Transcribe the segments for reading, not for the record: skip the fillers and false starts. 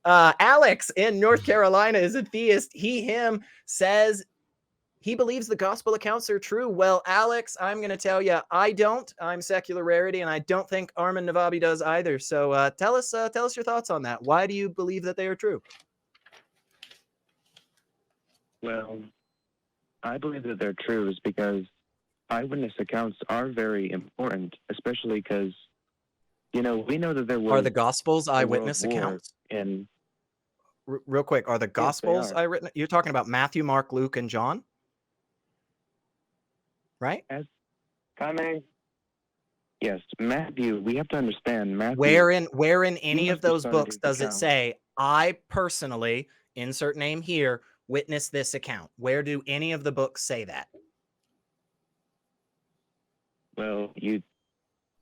Alex in North Carolina is a theist. He, him says he believes the gospel accounts are true. Well, Alex, I'm going to tell you, I don't. I'm secular Rarity, and I don't think Armin Navabi does either. So tell us your thoughts on that. Why do you believe that they are true? Well, I believe that they're true is because eyewitness accounts are very important, especially because, we know that there Are was the Gospels eyewitness World War accounts? in. Real quick, are the Gospels are. eyewitness? You're talking about Matthew, Mark, Luke, and John, right? Yes, Matthew. We have to understand Matthew. Where in any of those books does it say, I personally, insert name here, witness this account? Where do any of the books say that? Well,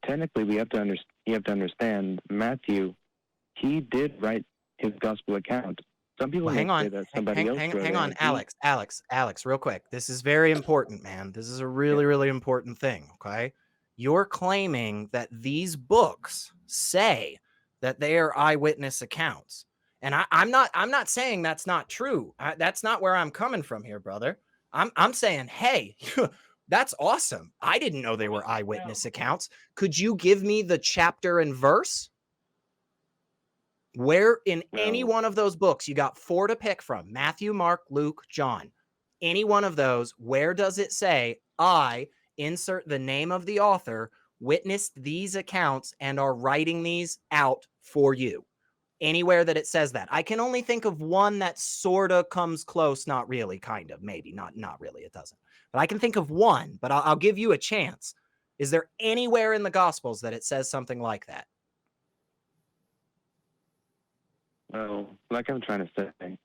technically we have to understand Matthew. He did write his gospel account. Some people hang on, say that somebody else wrote it. Hang on, Alex, real quick. This is very important, man. This is a really, really important thing. Okay, you're claiming that these books say that they are eyewitness accounts, and I'm not saying that's not true. That's not where I'm coming from here, brother. I'm saying, hey, that's awesome. I didn't know they were eyewitness accounts. Could you give me the chapter and verse? Where in any one of those books, you got 4 to pick from, Matthew, Mark, Luke, John, any one of those, where does it say, I, insert the name of the author, witnessed these accounts and are writing these out for you? Anywhere that it says that. I can only think of one that sort of comes close, not really, kind of, maybe, not really, it doesn't. But I can think of one, but I'll give you a chance. Is there anywhere in the Gospels that it says something like that? Well, like I'm trying to say,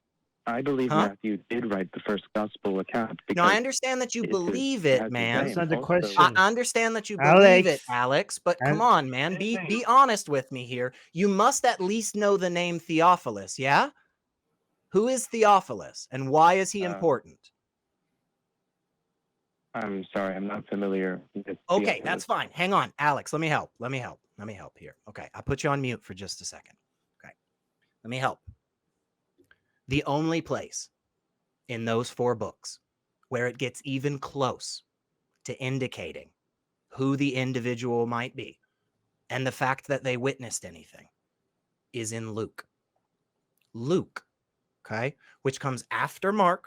I believe Matthew did write the first gospel account. No, I understand that you believe it, man. That's not the question. I understand that you believe it, Alex, but come on, man. Be honest with me here. You must at least know the name Theophilus, yeah? Who is Theophilus, and why is he important? I'm sorry, I'm not familiar with Okay, Theophilus. that's fine. Hang on, Alex. Let me help here. Okay, I'll put you on mute for just a second. Okay, let me help. The only place in those 4 books where it gets even close to indicating who the individual might be and the fact that they witnessed anything is in Luke. Luke, okay, which comes after Mark,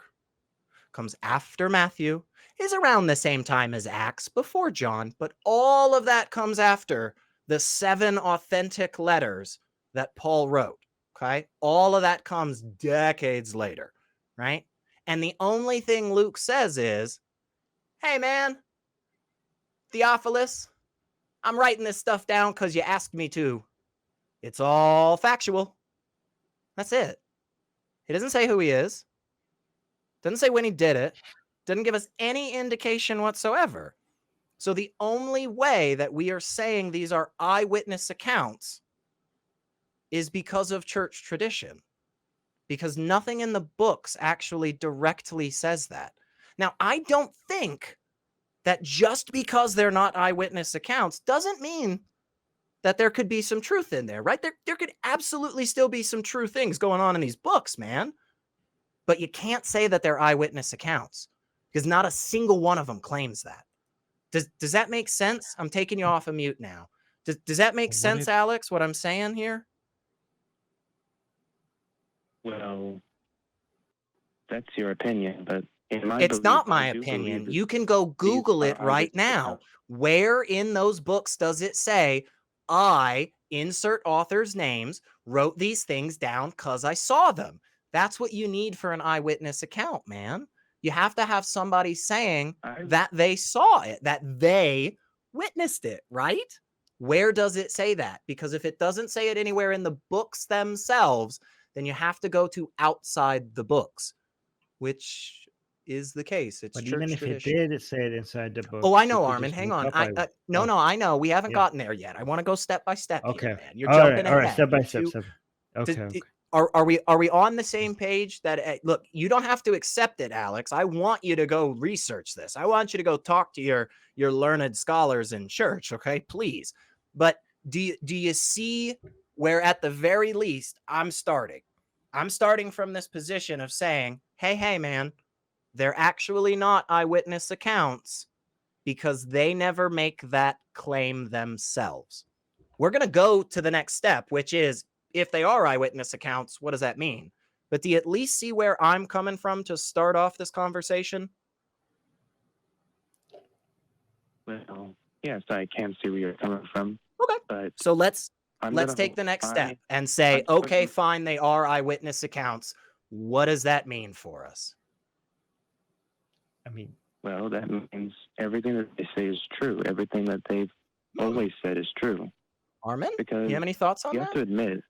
comes after Matthew, is around the same time as Acts, before John, but all of that comes after the 7 authentic letters that Paul wrote, okay? All of that comes decades later, right? And the only thing Luke says is, hey, man, Theophilus, I'm writing this stuff down because you asked me to. It's all factual. That's it. He doesn't say who he is. Doesn't say when he did it. Doesn't give us any indication whatsoever. So the only way that we are saying these are eyewitness accounts is because of church tradition. Because nothing in the books actually directly says that. Now, I don't think that just because they're not eyewitness accounts doesn't mean that there could be some truth in there, right? There could absolutely still be some true things going on in these books, man. But you can't say that they're eyewitness accounts because not a single one of them claims that. Does that make sense? I'm taking you off of mute now. Does that make sense, Alex, what I'm saying here? Well, that's your opinion, but in my it's not my opinion. You can go Google it right now. Where in those books does it say, I, insert authors' names, wrote these things down because I saw them? That's what you need for an eyewitness account, man. You have to have somebody saying that they saw it, that they witnessed it, right? Where does it say that? Because if it doesn't say it anywhere in the books themselves, then you have to go to outside the books, which is the case. It's but church even if tradition. it did say it inside the book. Oh, I know, Armin. Hang on. No, I know. We haven't gotten there yet. I want to go step by step here, man. You're jumping ahead. All right, step by step. Okay. Are we on the same page? That look, you don't have to accept it, Alex. I want you to go research this. I want you to go talk to your learned scholars in church, okay? Please. But do you see where at the very least I'm starting? I'm starting from this position of saying, hey, man, they're actually not eyewitness accounts because they never make that claim themselves. We're going to go to the next step, which is if they are eyewitness accounts, what does that mean? But do you at least see where I'm coming from to start off this conversation? Well, yes, I can see where you're coming from. Okay. But so let's gonna take the next step and I'm say, just okay, gonna- fine, they are eyewitness accounts. What does that mean for us? I mean, Well, that means everything that they say is true. Everything that they've always said is true. Armin, Because you have any thoughts on you that? have to admit,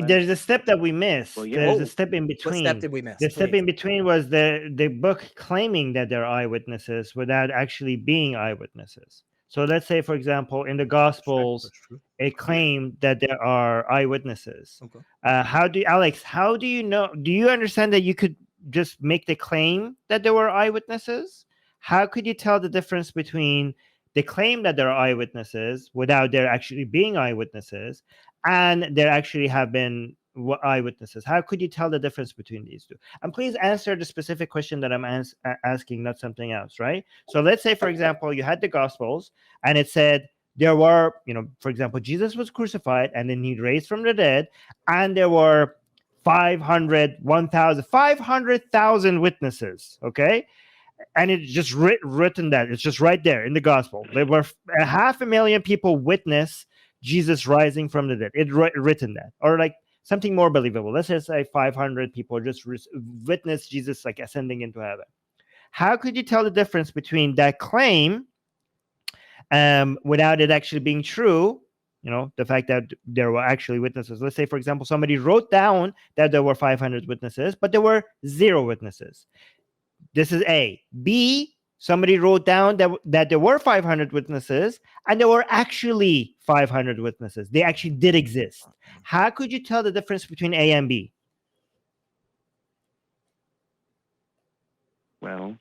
there's a step that we missed. Well, yeah. There's Oh, a step in What between. step did we miss? The step Please. in between was the book claiming that they're eyewitnesses without actually being eyewitnesses. So let's say, for example, in the Gospels, That's true. it claimed that there are eyewitnesses. Okay. Alex, how do you know? Do you understand that you could just make the claim that there were eyewitnesses? How could you tell the difference between the claim that there are eyewitnesses without there actually being eyewitnesses and there actually have been eyewitnesses? How could you tell the difference between these two? And please answer the specific question that I'm asking, not something else, right? So let's say, for example, you had the Gospels and it said there were, for example, Jesus was crucified and then he raised from the dead, and there were 500,000 witnesses, okay? And it's just written that it's just right there in the Gospel. There were 500,000 people witness Jesus rising from the dead. It written that, or like something more believable. Let's just say 500 people just witness Jesus like ascending into heaven. How could you tell the difference between that claim without it actually being true? The fact that there were actually witnesses. Let's say, for example, somebody wrote down that there were 500 witnesses, but there were 0 witnesses. This is A. B, somebody wrote down that there were 500 witnesses and there were actually 500 witnesses. They actually did exist. How could you tell the difference between A and B? Well,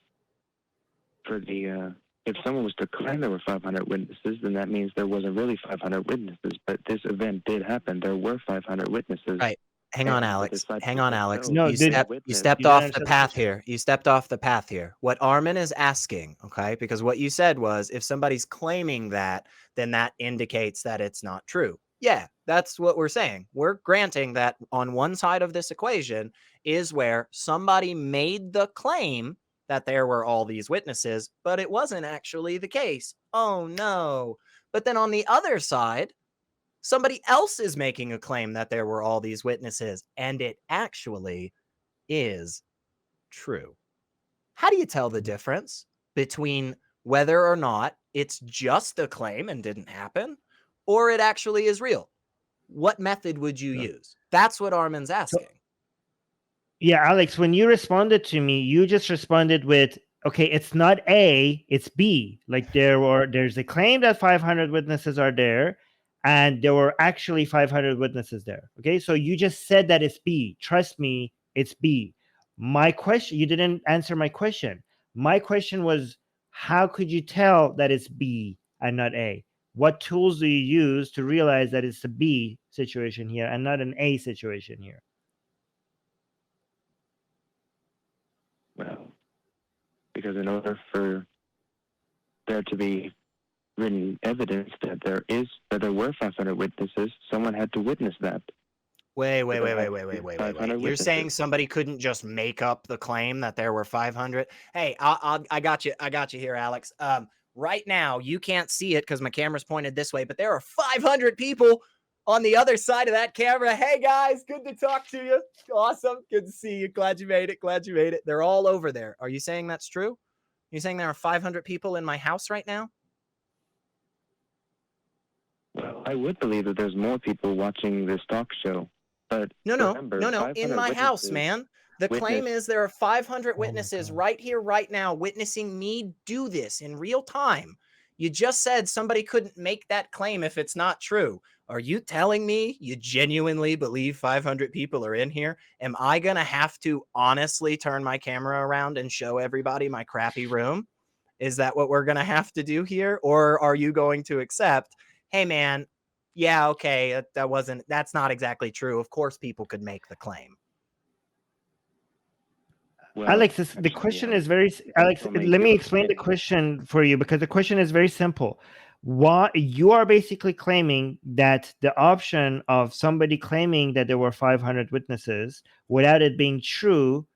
for the if someone was to claim there were 500 witnesses, then that means there wasn't really 500 witnesses. But this event did happen. There were 500 witnesses. Right. Hang on, Alex. No, you stepped off the path here. You stepped off the path here. What Armin is asking, okay, because what you said was if somebody's claiming that, then that indicates that it's not true. Yeah, that's what we're saying. We're granting that on one side of this equation is where somebody made the claim that there were all these witnesses, but it wasn't actually the case. Oh, no. But then on the other side, somebody else is making a claim that there were all these witnesses, and it actually is true. How do you tell the difference between whether or not it's just a claim and didn't happen, or it actually is real? What method would you use? That's what Armin's asking. Yeah, Alex, when you responded to me, you just responded with, okay, it's not A, it's B. Like there's a claim that 500 witnesses are there, and there were actually 500 witnesses there. Okay, so you just said that it's B. Trust me, it's B. My question, you didn't answer my question. My question was, how could you tell that it's B and not A? What tools do you use to realize that it's a B situation here and not an A situation here? Well, because in order for there to be written evidence that there were 500 witnesses, someone had to witness that. Wait. You're saying somebody couldn't just make up the claim that there were 500? Hey, I got you. I got you here, Alex. Right now, you can't see it because my camera's pointed this way, but there are 500 people on the other side of that camera. Hey, guys, good to talk to you. Awesome. Good to see you. Glad you made it. They're all over there. Are you saying that's true? Are you saying there are 500 people in my house right now? Well, I would believe that there's more people watching this talk show. But No. remember, In my house, man. The claim is there are 500 witnesses right here, right now, witnessing me do this in real time. You just said somebody couldn't make that claim if it's not true. Are you telling me you genuinely believe 500 people are in here? Am I going to have to honestly turn my camera around and show everybody my crappy room? Is that what we're going to have to do here? Or are you going to accept, hey, man, yeah, okay, that's not exactly true. Of course, people could make the claim. Well, Alex, the actually, question yeah, is very Alex. people make Let me it. explain the question for you, because the question is very simple. Why you are basically claiming that the option of somebody claiming that there were 500 witnesses without it being true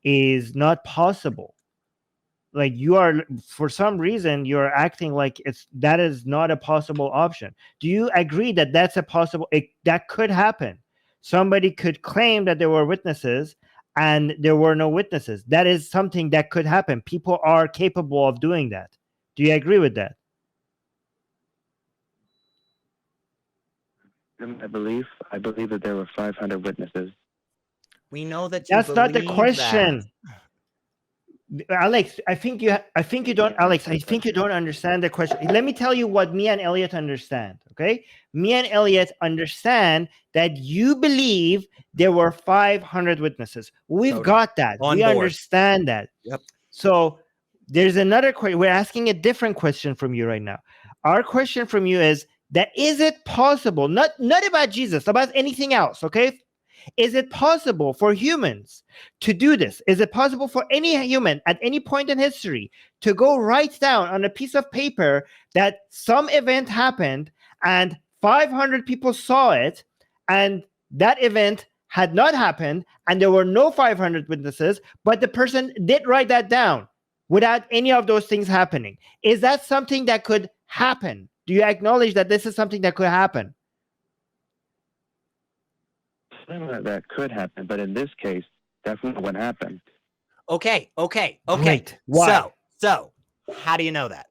is not possible. Like, you are, for some reason, you're acting like that is not a possible option. Do you agree that that's a possible, that could happen? Somebody could claim that there were witnesses and there were no witnesses. That is something that could happen. People are capable of doing that. Do you agree with that? In my belief, I believe that there were 500 witnesses. We know that you That's not the believe question. Alex, I think you don't, Yeah, Alex, I think you don't understand the question. Let me tell you what me and Elliot understand, okay? Me and Elliot understand that you believe there were 500 witnesses. We've Totally. got that. On We board. understand that. Yep. So there's another question. We're asking a different question from you right now. Our question from you is that, is it possible, not about Jesus, about anything else, okay? Is it possible for humans to do this? Is it possible for any human at any point in history to go write down on a piece of paper that some event happened and 500 people saw it, and that event had not happened and there were no 500 witnesses, but the person did write that down without any of those things happening? Is that something that could happen? Do you acknowledge that this is something that could happen? That could happen, but in this case, definitely what happened. Okay. Great. Why? So how do you know that?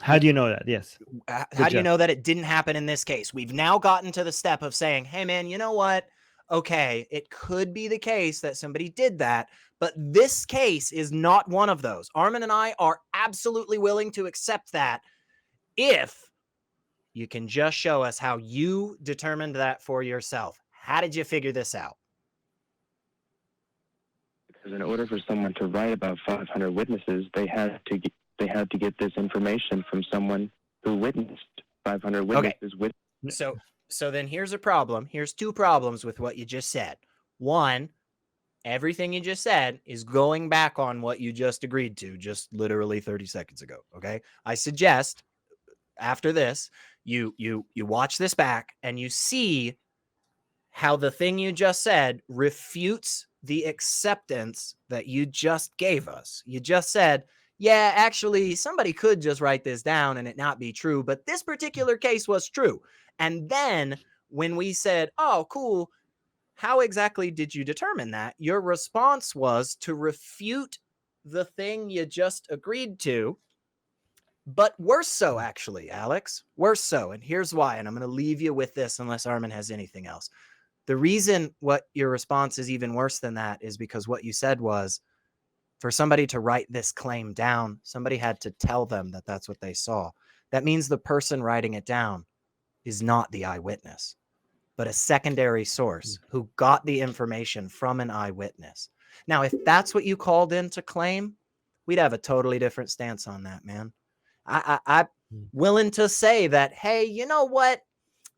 How do you know that? Yes. How do you know that it didn't happen in this case? We've now gotten to the step of saying, hey, man, you know what? Okay, it could be the case that somebody did that, but this case is not one of those. Armin and I are absolutely willing to accept that if you can just show us how you determined that for yourself. How did you figure this out? Because in order for someone to write about 500 witnesses, they had to get this information from someone who witnessed 500 witnesses. Okay. So then here's a problem. Here's two problems with what you just said. One, everything you just said is going back on what you just agreed to just literally 30 seconds ago. Okay. I suggest after this, you watch this back and you see how the thing you just said refutes the acceptance that you just gave us. You just said, yeah, actually, somebody could just write this down and it not be true, but this particular case was true. And then when we said, oh, cool, how exactly did you determine that? Your response was to refute the thing you just agreed to, but worse so, actually, Alex. Worse so. And here's why. And I'm going to leave you with this unless Armin has anything else. The reason what your response is even worse than that is because what you said was, for somebody to write this claim down, somebody had to tell them that that's what they saw. That means the person writing it down is not the eyewitness, but a secondary source who got the information from an eyewitness. Now, if that's what you called in to claim, we'd have a totally different stance on that, man. I'm willing to say that, hey, you know what?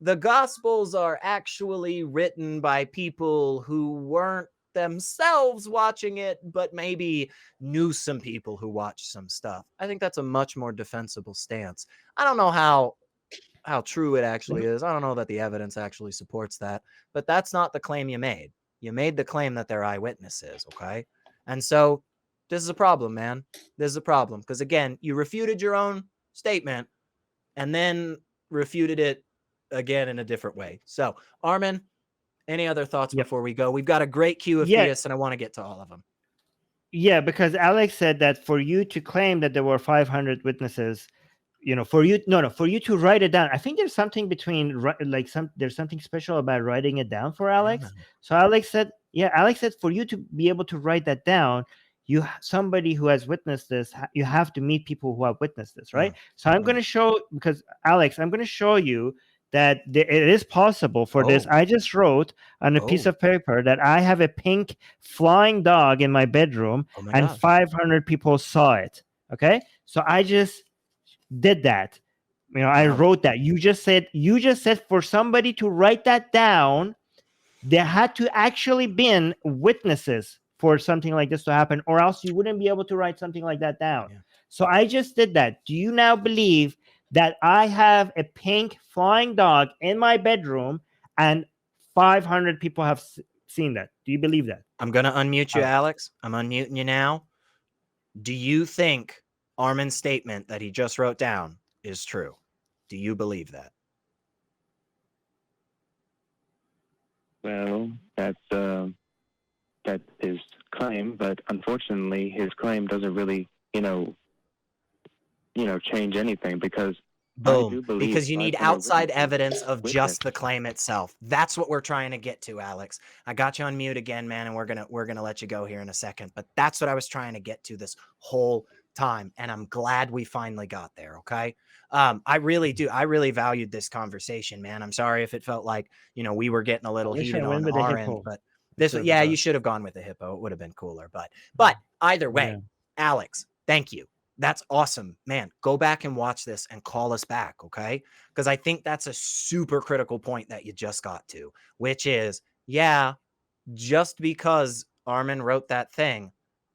The Gospels are actually written by people who weren't themselves watching it, but maybe knew some people who watched some stuff. I think that's a much more defensible stance. I don't know how true it actually is. I don't know that the evidence actually supports that, but that's not the claim you made. You made the claim that they're eyewitnesses, okay? And so this is a problem, man. This is a problem because, again, you refuted your own statement and then refuted it again in a different way. So, Armin, any other thoughts before we go? We've got a great queue of theists, and I want to get to all of them. Yeah, because Alex said that for you to claim that there were 500 witnesses, for you to write it down. I think there's something between there's something special about writing it down for Alex. So Alex said for you to be able to write that down, somebody who has witnessed this, you have to meet people who have witnessed this, right? So I'm going to show, because Alex, I'm going to show you that it is possible for this. I just wrote on a piece of paper that I have a pink flying dog in my bedroom, and 500 people saw it. Okay, so I just did that. You know, I No. wrote that. You just said for somebody to write that down, there had to actually been witnesses for something like this to happen, or else you wouldn't be able to write something like that down. Yeah. So I just did that. Do you now believe that I have a pink flying dog in my bedroom and 500 people have seen that? Do you believe that? I'm going to unmute you, Oh. Alex. I'm unmuting you now. Do you think Armin's statement that he just wrote down is true? Do you believe that? Well, that's his claim, but unfortunately, his claim doesn't really, change anything because I do Boom. believe Because you need 500 outside witnesses evidence of witnessed. just the claim itself. That's what we're trying to get to, Alex. I got you on mute again, man, and we're gonna let you go here in a second. But that's what I was trying to get to this whole time, and I'm glad we finally got there. Okay. I really do. I really valued this conversation, man. I'm sorry if it felt like we were getting a little wish I heated went on with the our hippo. end, but this, Sure, yeah, because- you should have gone with the hippo. It would have been cooler. But either way, Yeah. Alex, thank you. That's awesome, man. Go back and watch this and call us back, okay? Because I think that's a super critical point that you just got to, which is, yeah, just because Armin wrote that thing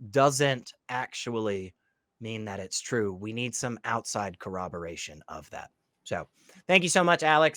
doesn't actually mean that it's true. We need some outside corroboration of that. So thank you so much, Alex.